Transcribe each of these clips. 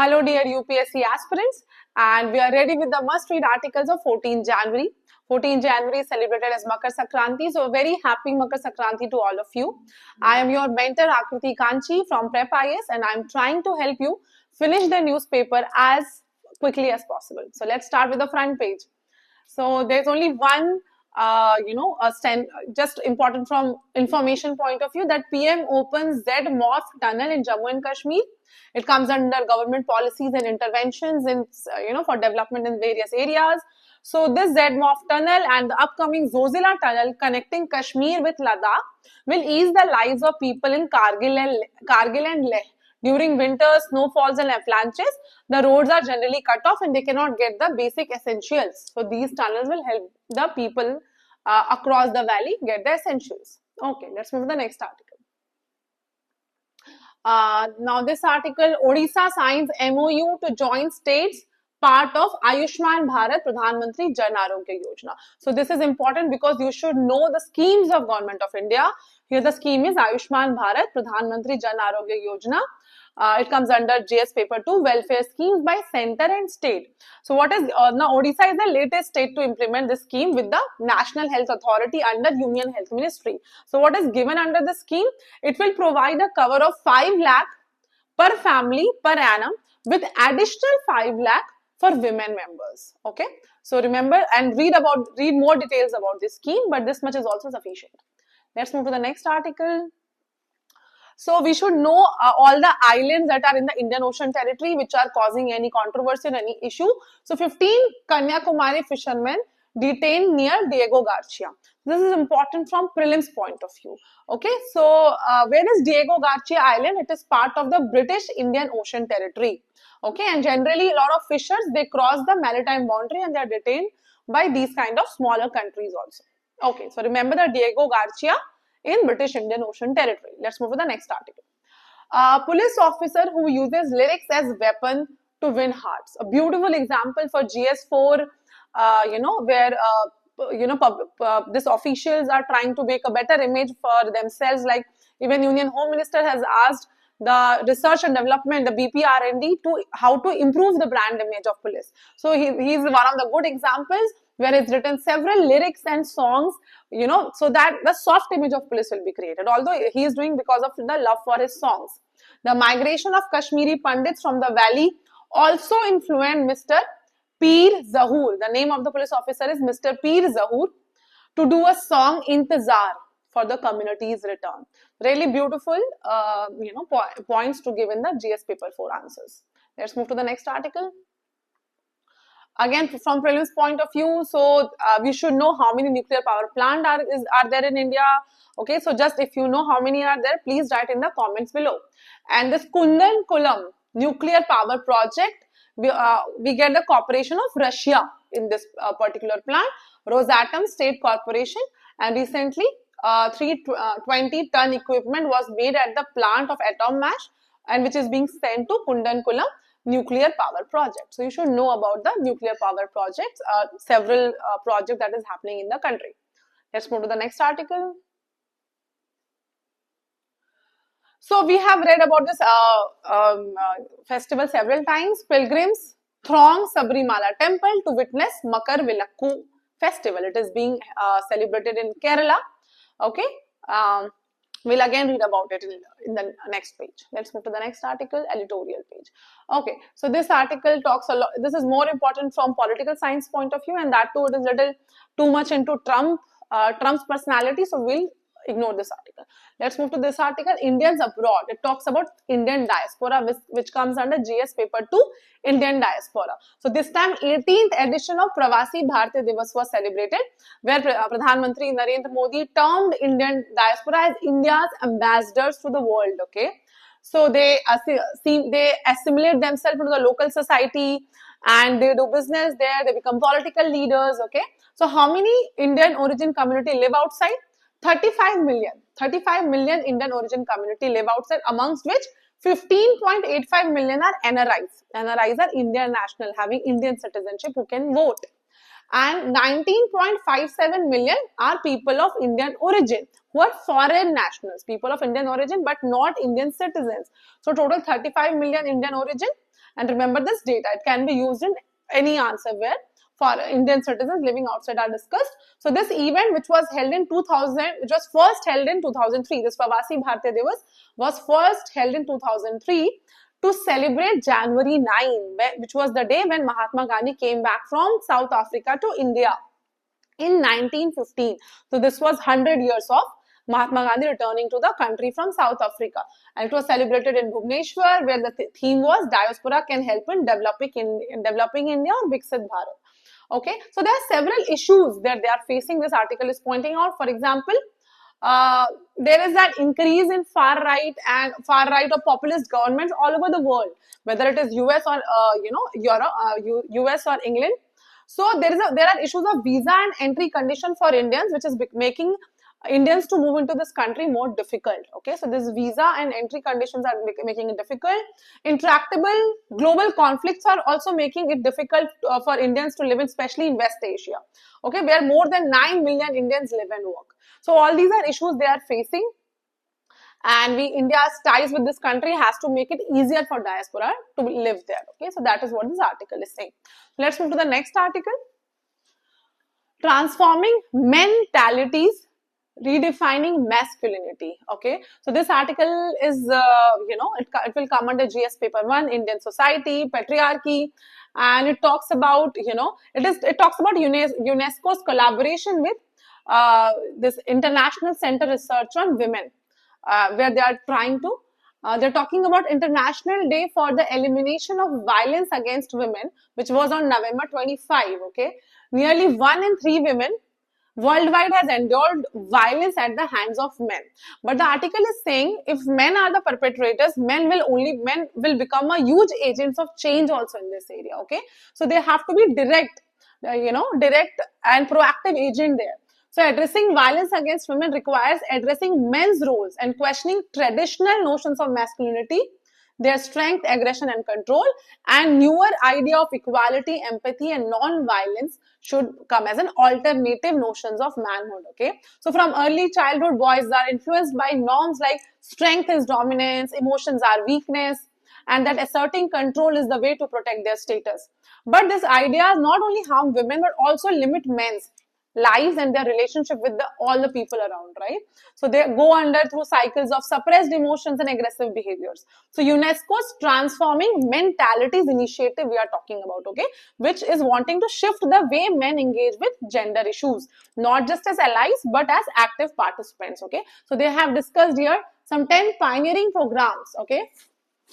Hello dear UPSC aspirants, and we are ready with the must-read articles of 14 January. 14 January is celebrated as Makar Sankranti, so a very happy Makar Sankranti to all of you. I am your mentor 𝐿𝐞𝐥𝐻𝐿 from Prepp IAS, and I am trying to help you finish the newspaper as quickly as possible. So let's start with the front page. So there's only one just important from information point of view, that PM opens 𝐷 tunnel in Jammu and Kashmir. It comes under government policies and interventions in for development in various areas. So this 𝐷 tunnel and the upcoming 𝐿𝙤𝙤 tunnel connecting Kashmir with Ladakh will ease the lives of people in Kargil and Leh. During winter, snowfalls and avalanches, the roads are generally cut off and they cannot get the basic essentials. So these tunnels will help the people across the valley get the essentials. Okay, let's move to the next article. Now this article, Odisha signs MOU to join states part of 𝐼𝐸𝑠hman Bharat Pradhan Mantri Jan Arogya Yojana. So this is important because you should know the schemes of Government of India. Here the scheme is 𝐼𝐸𝑠hman Bharat Pradhan Mantri Jan Arogya Yojana. It comes under GS paper 2, welfare schemes by center and state. So what is now Odisha is the latest state to implement this scheme with the National Health Authority under Union Health Ministry. So what is given under the scheme? It will provide a cover of 5 lakh per family per annum with additional 5 lakh for women members. Okay, so remember and read more details about this scheme, but this much is also sufficient. Let's move to the next article. So we should know all the islands that are in the Indian Ocean territory which are causing any controversy or any issue. So 15 Kanyakumari fishermen detained near 𝐷𝐿𝙤𝙤. This is important from prelims point of view. Okay, so where is 𝐷𝐿𝙤𝙤 Island? It is part of the British Indian Ocean territory. Okay, and generally a lot of fishers, they cross the maritime boundary and they are detained by these kind of smaller countries also. Okay, so remember the 𝐷𝐿𝙤𝙤 in British Indian Ocean territory. Let's move to the next article. Police officer who uses lyrics as weapon to win hearts. A beautiful example for GS4, where these officials are trying to make a better image for themselves. Like even Union Home Minister has asked the research and development, the BPRND, to how to improve the brand image of police. So he is one of the good examples where it's written several lyrics and songs, so that the soft image of police will be created. Although he is doing because of the love for his songs. The migration of Kashmiri Pandits from the valley also influenced Mr. Peer Zahoor. The name of the police officer is Mr. Peer Zahoor, to do a song Intezar for the community's return. Really beautiful, points to give in the GS paper 4 answers. Let's move to the next article. Again, from prelims point of view, so we should know how many nuclear power plants are there in India. Okay, so just if you know how many are there, please write in the comments below. And this Kudankulam nuclear power project, we get the cooperation of Russia in this particular plant, Rosatom State Corporation, and recently 320-ton equipment was made at the plant of Atommash, and which is being sent to Kudankulam nuclear power project. So you should know about the nuclear power projects, several projects that is happening in the country. Let's move to the next article. So we have read about this festival several times. Pilgrims throng Sabarimala temple to witness Makar Vilakku festival. It is being celebrated in Kerala. Okay, we'll again read about it in the next page. Let's move to the next article, editorial page. Okay, so this article talks a lot. This is more important from political science point of view, and that too it is little too much into Trump's personality. So we'll ignore this article. Let's move to this article, Indians abroad. It talks about Indian diaspora, which comes under GS paper 2, Indian diaspora. So this time 18th edition of Pravasi Bharatiya Divas was celebrated, where Pradhan Mantri Narendra Modi termed Indian diaspora as India's ambassadors to the world. Okay, so they assimilate themselves into the local society and they do business there. They become political leaders. Okay, so how many Indian origin community live outside? 35 million. 35 million Indian origin community live outside, amongst which 15.85 million are NRIs. NRIs are Indian national, having Indian citizenship, who can vote. And 19.57 million are people of Indian origin, who are foreign nationals, people of Indian origin but not Indian citizens. So total 35 million Indian origin And remember this data. It can be used in any answer where for Indian citizens living outside are discussed. So this event, which was held in 2000, which was first held in 2003, this Pravasi Bharatiya Divas was first held in 2003 to celebrate January 9, which was the day when Mahatma Gandhi came back from South Africa to India in 1915. So this was 100 years of Mahatma Gandhi returning to the country from South Africa. And it was celebrated in Bhubaneswar, where the theme was Diaspora can help in developing India or Viksit Bharat. Okay, so there are several issues that they are facing. This article is pointing out. For example, there is an increase in far right or populist governments all over the world, whether it is US or Europe, US or England. So there are issues of visa and entry condition for Indians, which is making Indians to move into this country more difficult. Okay, so this visa and entry conditions are making it difficult. Intractable global conflicts are also making it difficult for Indians to live in, especially in West Asia. Okay, where more than 9 million Indians live and work. So all these are issues they are facing, and India's ties with this country has to make it easier for diaspora to live there. Okay, so that is what this article is saying. Let's move to the next article. Transforming mentalities, redefining masculinity. Okay, so this article is it will come under GS paper 1, Indian society, patriarchy, and it talks about it talks about UNESCO's collaboration with this International Center Research on Women, where they are trying to they're talking about International Day for the Elimination of Violence Against Women, which was on November 25. Okay, nearly 1 in 3 women worldwide has endured violence at the hands of men. But the article is saying if men are the perpetrators, men will become a huge agents of change also in this area. Okay, so they have to be direct and proactive agent there. So addressing violence against women requires addressing men's roles and questioning traditional notions of masculinity, their strength, aggression and control, and newer idea of equality, empathy and non-violence should come as an alternative notions of manhood. Okay, so from early childhood, boys are influenced by norms like strength is dominance, emotions are weakness, and that asserting control is the way to protect their status. But this idea not only harm women but also limit men's lives and their relationship with all the people around, right? So they go under through cycles of suppressed emotions and aggressive behaviors. So UNESCO's Transforming Mentalities initiative we are talking about, okay, which is wanting to shift the way men engage with gender issues, not just as allies but as active participants. Okay, so they have discussed here some 10 pioneering programs, okay,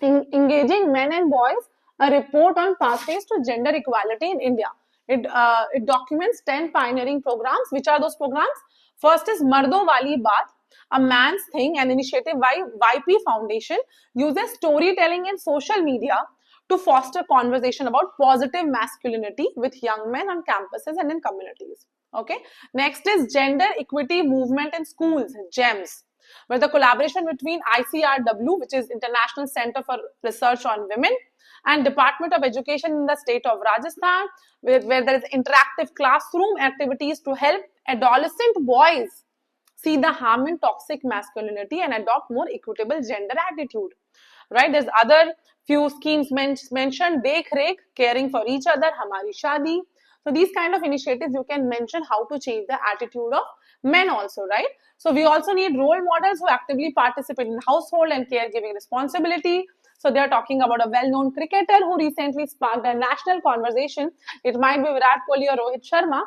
engaging men and boys, a report on pathways to gender equality in India. It documents 10 pioneering programs. Which are those programs? First is Mardo Wali Baat, a man's thing, an initiative by YP Foundation uses storytelling and social media to foster conversation about positive masculinity with young men on campuses and in communities. Okay. Next is Gender Equity Movement in Schools, GEMS, where the collaboration between ICRW, which is International Center for Research on Women, and Department of Education in the state of Rajasthan, where there is interactive classroom activities to help adolescent boys see the harm in toxic masculinity and adopt more equitable gender attitude. Right? There's other few schemes mentioned, 𝐷𝐿𝐴, caring for each other, Hamari Shadi. So these kind of initiatives you can mention how to change the attitude of men also, right? So we also need role models who actively participate in household and caregiving responsibility. So they are talking about a well-known cricketer who recently sparked a national conversation. It might be Virat Kohli or Rohit Sharma,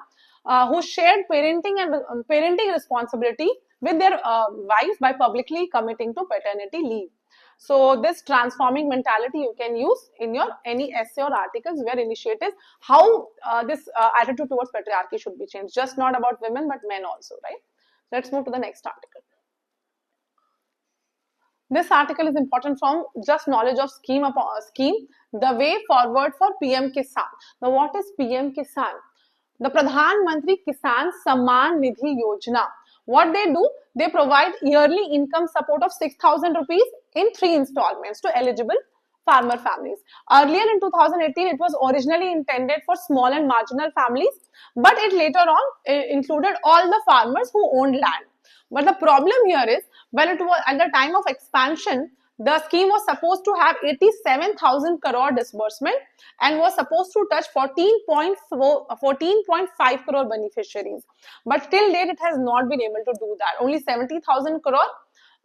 who shared parenting responsibility with their wives by publicly committing to paternity leave. So this transforming mentality you can use in your any essay or articles where initiatives how this attitude towards patriarchy should be changed. Just not about women but men also, right? Let's move to the next article. This article is important from just knowledge of scheme, the way forward for PM Kisan. Now, what is PM Kisan? The Pradhan Mantri Kisan Samman Nidhi Yojana. What they do? They provide yearly income support of 6,000 rupees in 3 installments to eligible farmer families. Earlier in 2018, it was originally intended for small and marginal families, but it later on included all the farmers who owned land. But the problem here is, when it was at the time of expansion, The scheme was supposed to have 87,000 crore disbursement and was supposed to touch 14.5 crore beneficiaries. But till date, it has not been able to do that. Only 70,000 crore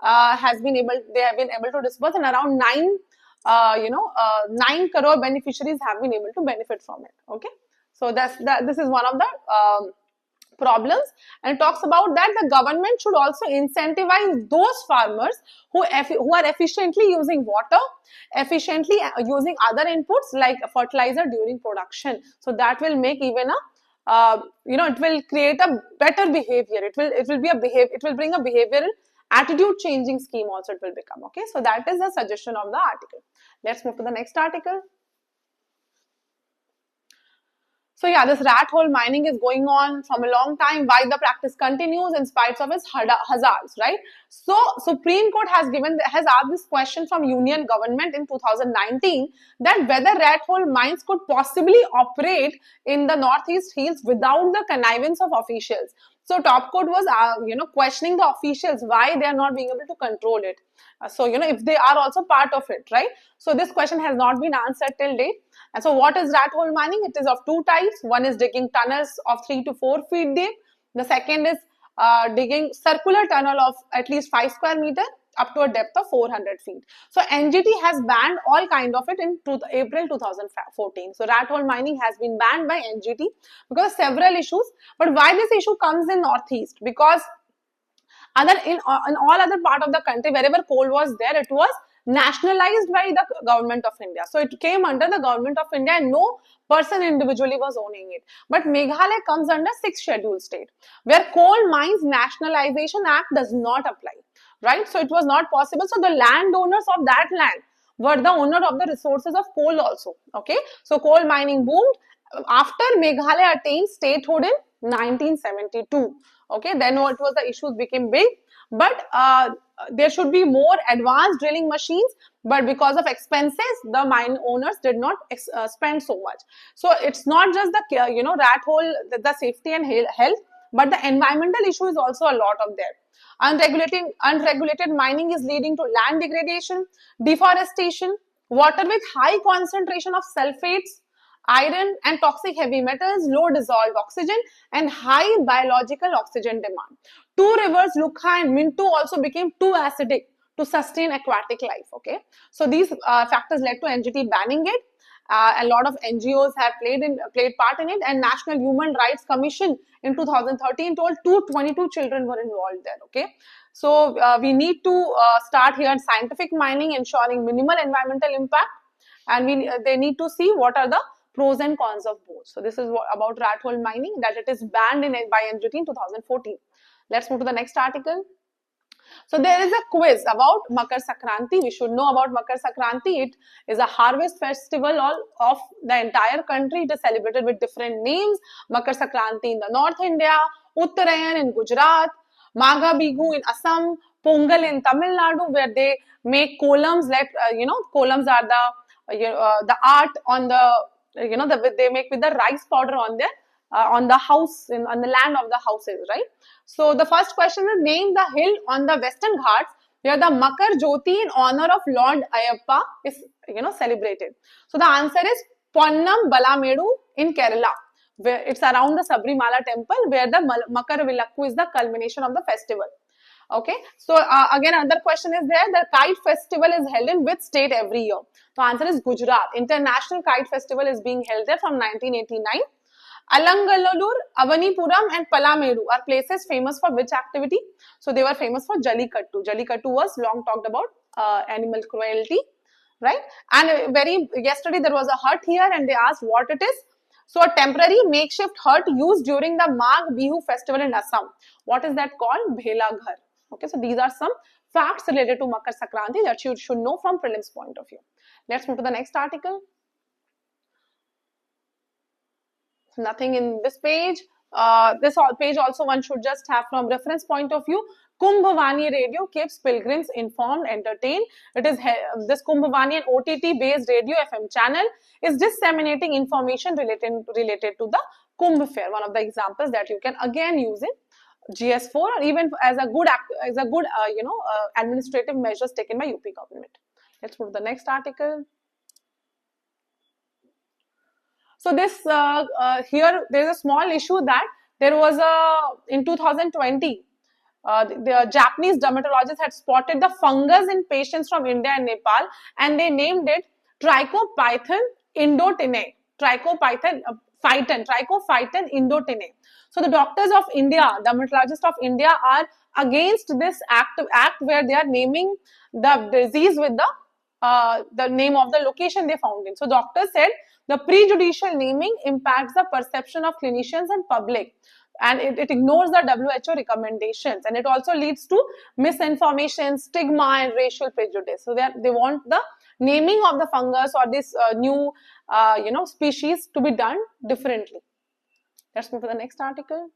they have been able to disburse, and around 9 crore beneficiaries have been able to benefit from it. Okay, so this is one of the problems, and it talks about that the government should also incentivize those farmers who are efficiently using water, efficiently using other inputs like fertilizer during production. So that will make even a it will create a better behavior. It will bring a behavioral attitude changing scheme also it will become. Okay, so that is the suggestion of the article. Let's move to the next article. So yeah, this rat hole mining is going on from a long time. Why the practice continues in spite of its hazards, right? So Supreme Court has asked this question from Union government in 2019 that whether rat hole mines could possibly operate in the Northeast Hills without the connivance of officials. So top court was questioning the officials why they are not being able to control it. So if they are also part of it, right? So this question has not been answered till date. And so what is rat hole mining? It is of two types. One is digging tunnels of 3 to 4 feet deep. The second is digging circular tunnel of at least 5 square meter up to a depth of 400 feet. So NGT has banned all kind of it in April 2014. So rat hole mining has been banned by NGT because several issues. But why this issue comes in Northeast? Because in all other part of the country, wherever coal was there, it was nationalized by the government of India. So it came under the government of India and no person individually was owning it. But Meghalaya comes under 6th scheduled state, where Coal Mines Nationalization Act does not apply, right? So it was not possible. So the landowners of that land were the owner of the resources of coal also. Okay, so coal mining boomed after Meghalaya attained statehood in 1972. Okay, then what was the issues became big. But there should be more advanced drilling machines, but because of expenses, the mine owners did not spend so much. So it's not just the rat hole, the safety and health, but the environmental issue is also a lot of there. Unregulated mining is leading to land degradation, deforestation, water with high concentration of sulfates, iron and toxic heavy metals, low dissolved oxygen, and high biological oxygen demand. Two rivers, 𝐿𝑢𝑘ℎ and Mintu, also became too acidic to sustain aquatic life. Okay, so these factors led to NGT banning it. A lot of NGOs have played part in it, and National Human Rights Commission in 2013 told 222 children were involved there. Okay, so we need to start here scientific mining, ensuring minimal environmental impact, and they need to see what are the pros and cons of both. So this is about rat hole mining, that it is banned by NGT in 2014. Let's move to the next article. So there is a quiz about Makar Sankranti. We should know about Makar Sankranti. It is a harvest festival of the entire country. It is celebrated with different names. Makar Sankranti in the North India, Uttarayan in Gujarat, Magha Bihu in Assam, Pongal in Tamil Nadu, where they make columns. Columns are the art on the they make with the rice powder on there. On the house, on the land of the houses, right? So the first question is, name the hill on the Western Ghats where the Makar Jyoti in honor of Lord Ayyappa is celebrated. So the answer is Ponnam Balamedu in Kerala, where it's around the Sabrimala temple, where the Makar Vilakku is the culmination of the festival. Okay, so again another question is there. The kite festival is held in which state every year? The answer is Gujarat. International Kite Festival is being held there from 1989. Alangalur, Avanipuram and Palamedu are places famous for which activity? So they were famous for Jallikattu. Jallikattu was long talked about animal cruelty, right? And yesterday there was a hut here and they asked what it is. So a temporary makeshift hut used during the Magh Bihu festival in Assam. What is that called? Bhela Ghar. Okay, so these are some facts related to Makar Sankranti that you should know from prelims point of view. Let's move to the next article. Nothing in this page. This page also one should just have from reference point of view. Kumbhavani Radio keeps pilgrims informed, entertained. It is this Kumbhavani, an OTT based radio FM channel, is disseminating information related to the Kumbh fair. One of the examples that you can again use in GS4, or even as a good administrative measures taken by UP government. Let's move to the next article. So this here there is a small issue that there was in 2020 the Japanese dermatologists had spotted the fungus in patients from India and Nepal, and they named it Trichophyton indotinae. Trichophyton indotinae. So the doctors of India, dermatologists of India, are against this act where they are naming the disease with the name of the location they found in. So doctors said the prejudicial naming impacts the perception of clinicians and public, and it ignores the WHO recommendations, and it also leads to misinformation, stigma, and racial prejudice. So they want the naming of the fungus or this new species to be done differently. Let's move to the next article.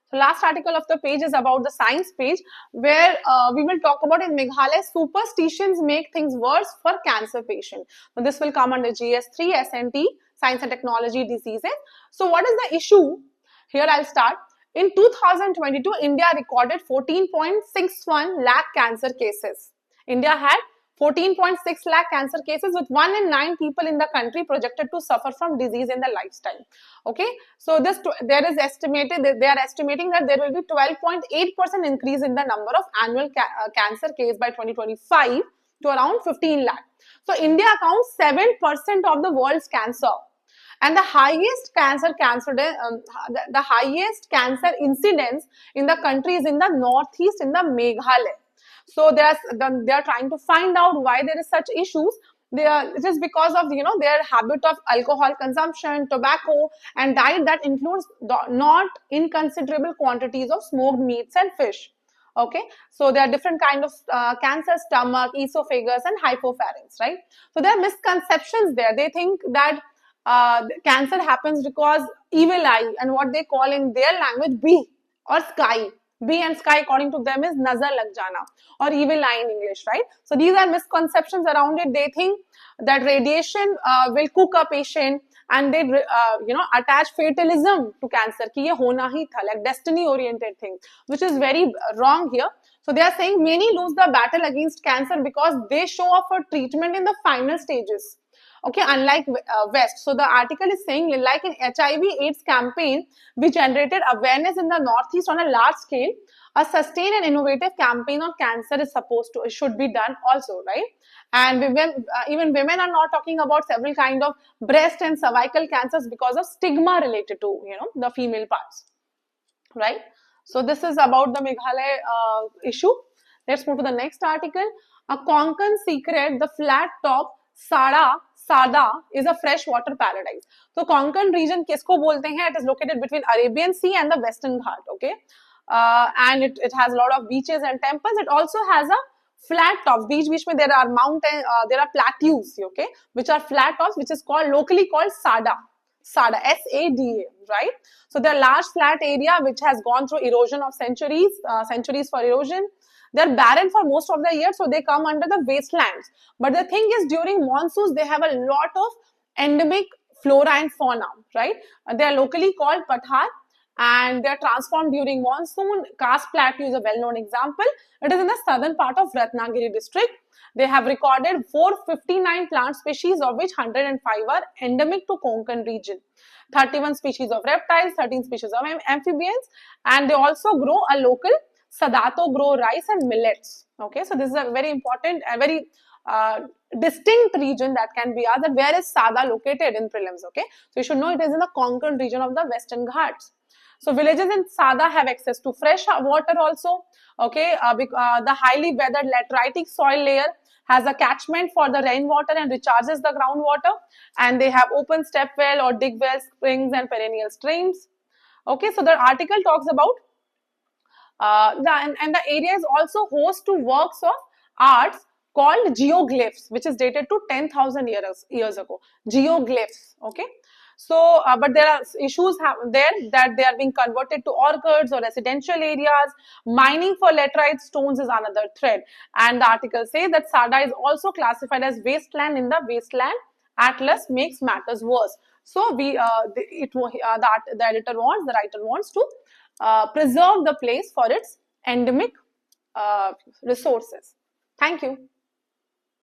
So last article of the page is about the science page, where we will talk about in Meghalaya, superstitions make things worse for cancer patients. So this will come under GS3, SNT, Science and Technology Diseases. So what is the issue? Here I'll start. In 2022, India recorded 14.61 lakh cancer cases. India had 14.6 lakh cancer cases, with 1 in 9 people in the country projected to suffer from disease in their lifetime. Okay, so they are estimating that there will be 12.8% increase in the number of annual cancer cases by 2025 to around 15 lakh. So India accounts 7% of the world's cancer, and the highest cancer incidence in the country is in the northeast, in the Meghalaya. So they are trying to find out why there is such issues. It is because of their habit of alcohol consumption, tobacco, and diet that includes not inconsiderable quantities of smoked meats and fish. Okay, so there are different kind of cancer, stomach, esophagus, and hypopharynx, right? So there are misconceptions there. They think that cancer happens because evil eye, and what they call in their language B or sky. B and sky, according to them, is nazar lag jana, or evil eye in English, right? So these are misconceptions around it. They think that radiation will cook a patient, and they attach fatalism to cancer, ki ye hona hi tha, like destiny oriented thing, which is very wrong here. So they are saying many lose the battle against cancer because they show up for treatment in the final stages. Okay, unlike West. So the article is saying, like in HIV/AIDS campaign, we generated awareness in the Northeast on a large scale, a sustained and innovative campaign on cancer should be done also, right? And even women are not talking about several kind of breast and cervical cancers because of stigma related to the female parts, right? So this is about the Meghalaya issue. Let's move to the next article. A Konkan secret: the flat top 𝙤𝙤 is a freshwater paradise. So Konkan region kisko bolte hain? It is located between Arabian Sea and the Western Ghat. Okay, and it has a lot of beaches and temples. It also has a flat tops. Beach mein there are mountain, there are plateaus. Okay, which are flat tops, which is locally called 𝙤𝙤, SADA, right? So there are large flat area which has gone through erosion of centuries for erosion. They're barren for most of the year, so they come under the wastelands. But the thing is, during monsoons, they have a lot of endemic flora and fauna, right? They are locally called pathar, and they are transformed during monsoon. Karst Plateau is a well-known example. It is in the southern part of Ratnagiri district. They have recorded 459 plant species, of which 105 are endemic to Konkan region. 31 species of reptiles, 13 species of amphibians, and they also grow a local Sadato grow rice and millets. Okay, so this is a very important, a very distinct region that can be asked, that where is SADA located in prelims. Okay, so you should know it is in the Konkan region of the Western Ghats. So villages in SADA have access to fresh water also. Okay, the highly weathered lateritic soil layer has a catchment for the rainwater and recharges the groundwater, and they have open step well or dig well springs and perennial streams. Okay, so the article talks about the area is also host to works of arts called geoglyphs, which is dated to 10,000 years ago. Geoglyphs, okay. So, but there are issues there that they are being converted to orchards or residential areas. Mining for laterite stones is another threat. And the article says that SADA is also classified as wasteland in the wasteland Atlas makes matters worse. So the editor wants, the writer wants to preserve the place for its endemic resources. Thank you.